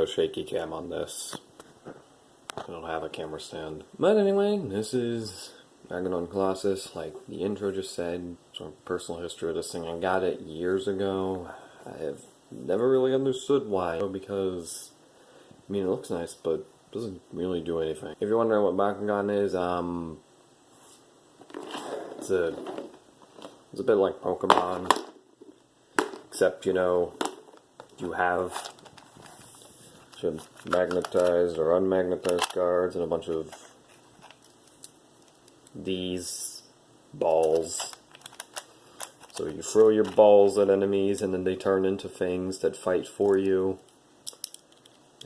go shaky cam on this. I don't have a camera stand. But anyway, this is Dragonoid Colossus, like the intro just said. Sort of personal history of this thing. I got it years ago. I have never really understood why. Because, I mean, it looks nice, but it doesn't really do anything. If you're wondering what Bakugan is, it's a bit like Pokemon. Except, you know, you have some magnetized or unmagnetized cards and a bunch of these balls. So you throw your balls at enemies and then they turn into things that fight for you.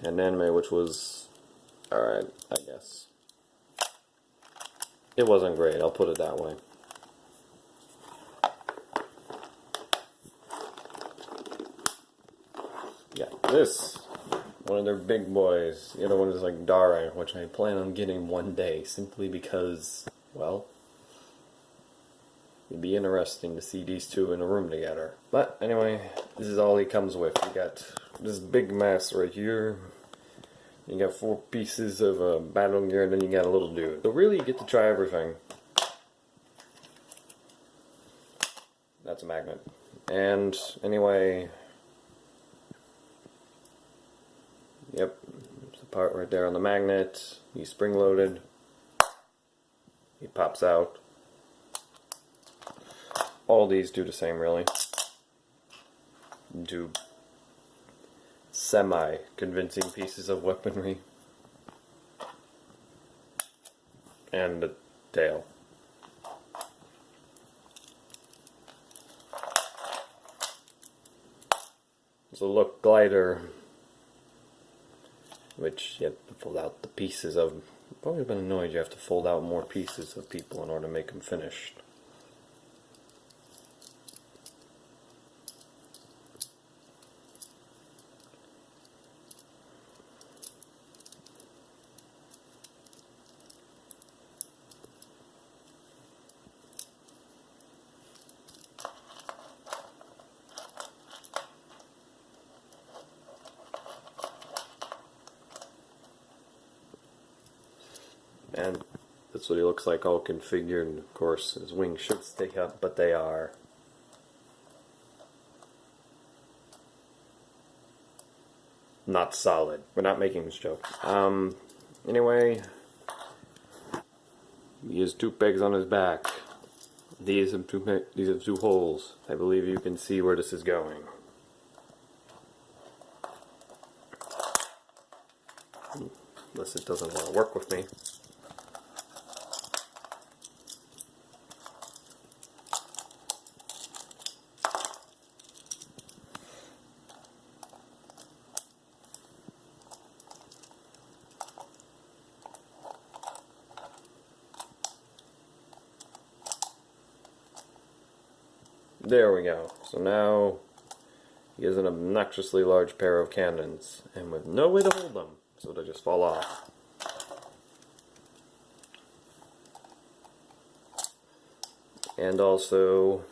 And anime, which was alright, I guess. It wasn't great, I'll put it that way. Yeah, this, one of their big boys. The other one is like Dara, which I plan on getting one day, simply because, well, it'd be interesting to see these two in a room together. But anyway, this is all he comes with. You got this big mess right here. You got 4 pieces of battle gear, and then you got a little dude. So really, you get to try everything. That's a magnet. And anyway, yep, there's the part right there on the magnet. He's spring-loaded. He pops out. All these do the same, really. Do semi-convincing pieces of weaponry. And the tail. So look, glider, which you have to fold out the pieces of. I've always been annoyed you have to fold out more pieces of people in order to make them finished. And that's what he looks like all configured, and of course his wings should stay up, but they are. Not solid. We're not making this joke. Anyway, he has 2 pegs on his back. These have 2 holes. I believe you can see where this is going. Unless it doesn't want to work with me. There we go. So now he has an obnoxiously large pair of cannons, and with no way to hold them, so they just fall off. And also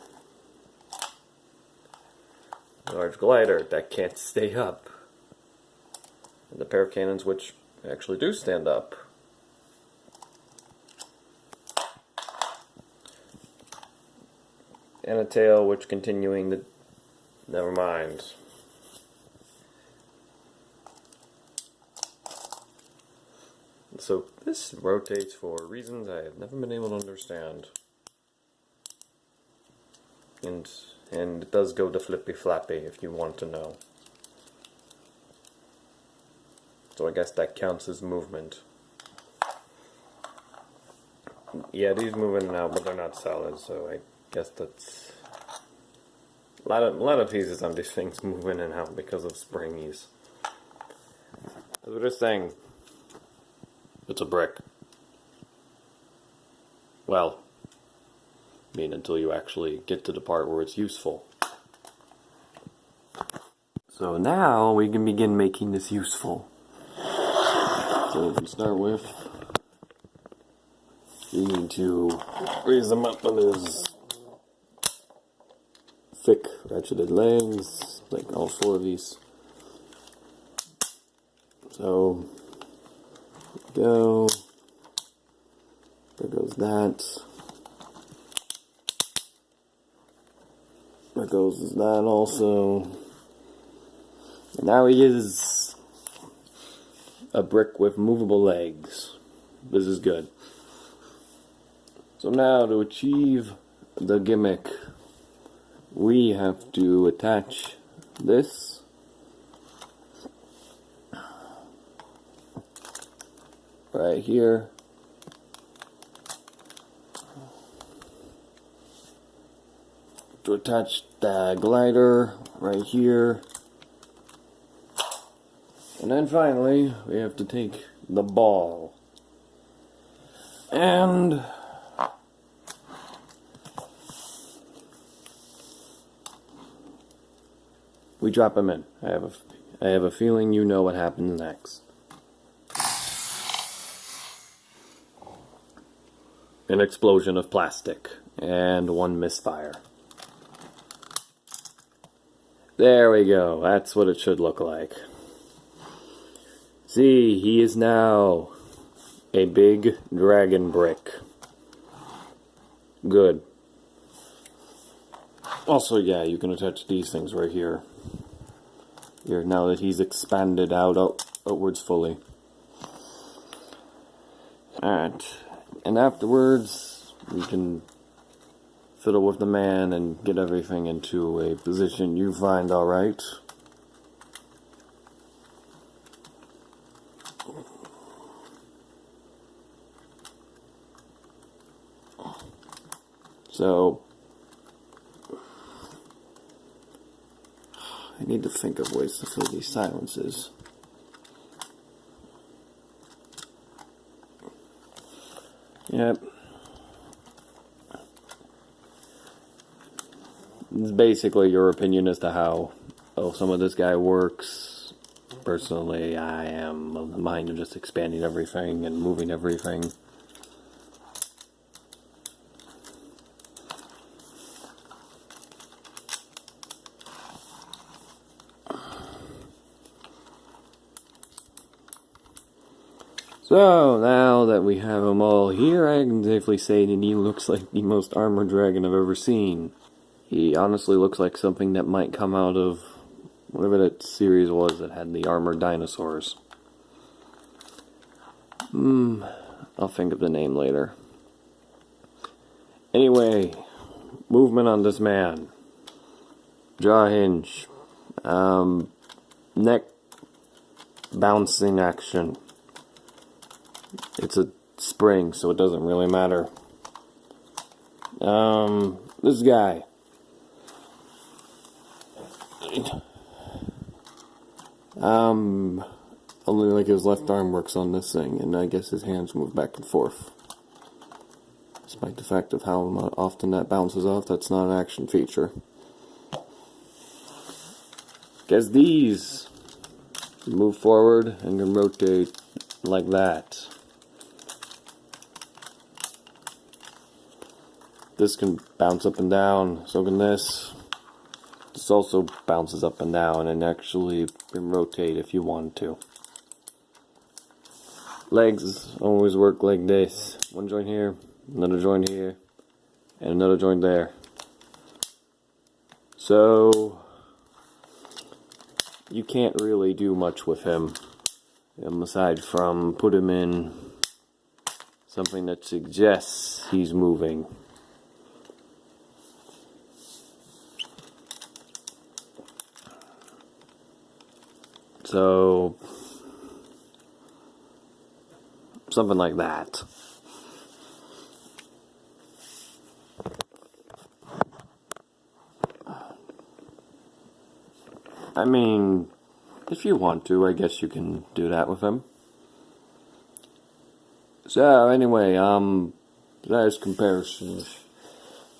a large glider that can't stay up. And the pair of cannons which actually do stand up. And a tail which continuing the... never mind. So this rotates for reasons I have never been able to understand. And it does go to flippy flappy if you want to know. So I guess that counts as movement. Yeah, these move in and out, but they're not solid, so I guess that's a lot of pieces on these things move in and out because of springies. As we're just saying, it's a brick. Well, I mean, until you actually get to the part where it's useful. So now we can begin making this useful. So if we start with, you need to raise them up on his thick, ratcheted legs, like all 4 of these. So, go. There goes that. There goes that also. And now he is a brick with movable legs. This is good. So now to achieve the gimmick, we have to attach this right here. To attach the glider right here. And then finally, we have to take the ball. And we drop him in. I have a feeling you know what happens next. An explosion of plastic and one misfire. There we go. That's what it should look like. See, he is now a big dragon brick. Good. Also, yeah, you can attach these things right here. Here, now that he's expanded outwards fully. Alright. And afterwards, we can fiddle with the man and get everything into a position you find alright. So, I need to think of ways to fill these silences. Yep. It's basically your opinion as to how some of this guy works. Personally, I am of the mind of just expanding everything and moving everything. So, now that we have them all here, I can safely say that he looks like the most armored dragon I've ever seen. He honestly looks like something that might come out of whatever that series was that had the armored dinosaurs. I'll think of the name later. Anyway, movement on this man. Jaw hinge. Neck bouncing action. It's a spring, so it doesn't really matter. This guy. Only like his left arm works on this thing, and I guess his hands move back and forth. Despite the fact of how often that bounces off, that's not an action feature. Because these move forward and can rotate like that. This can bounce up and down, so can this. This also bounces up and down and actually can rotate if you want to. Legs always work like this. One joint here, another joint here, and another joint there. So, you can't really do much with him. Aside from put him in something that suggests he's moving. So, something like that. I mean, if you want to, I guess you can do that with him. So, anyway, there's comparisons.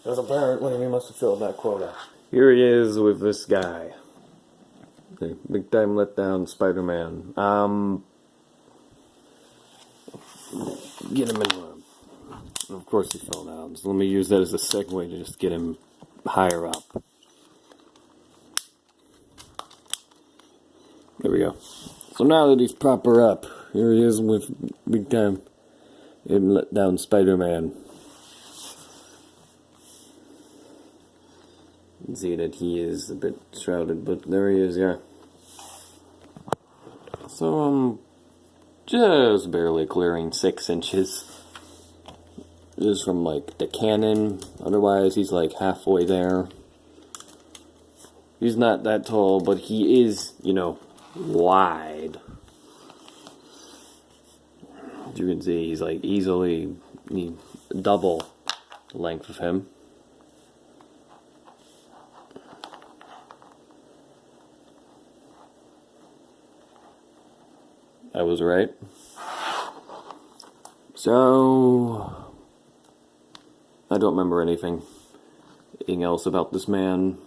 Because apparently we must have filled that quota. Here he is with this guy. The big time letdown Spider-Man. Get him in one. Of course he fell down, so let me use that as a segue to just get him higher up. There we go. So now that he's proper up, here he is with big time him let down Spider-Man. You can see that he is a bit shrouded, but there he is, yeah. So I'm just barely clearing 6 inches. This is from like the cannon, otherwise he's like halfway there. He's not that tall, but he is, you know, wide. As you can see, he's like easily double the length of him. I was right. So, I don't remember anything else about this man.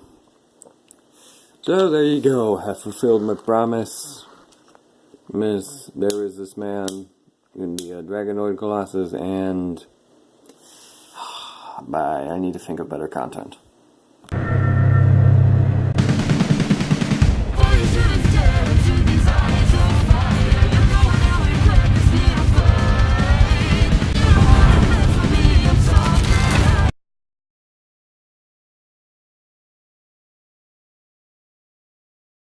So there you go, have fulfilled my promise. There is this man in the Dragonoid Colossus, and bye. I need to think of better content.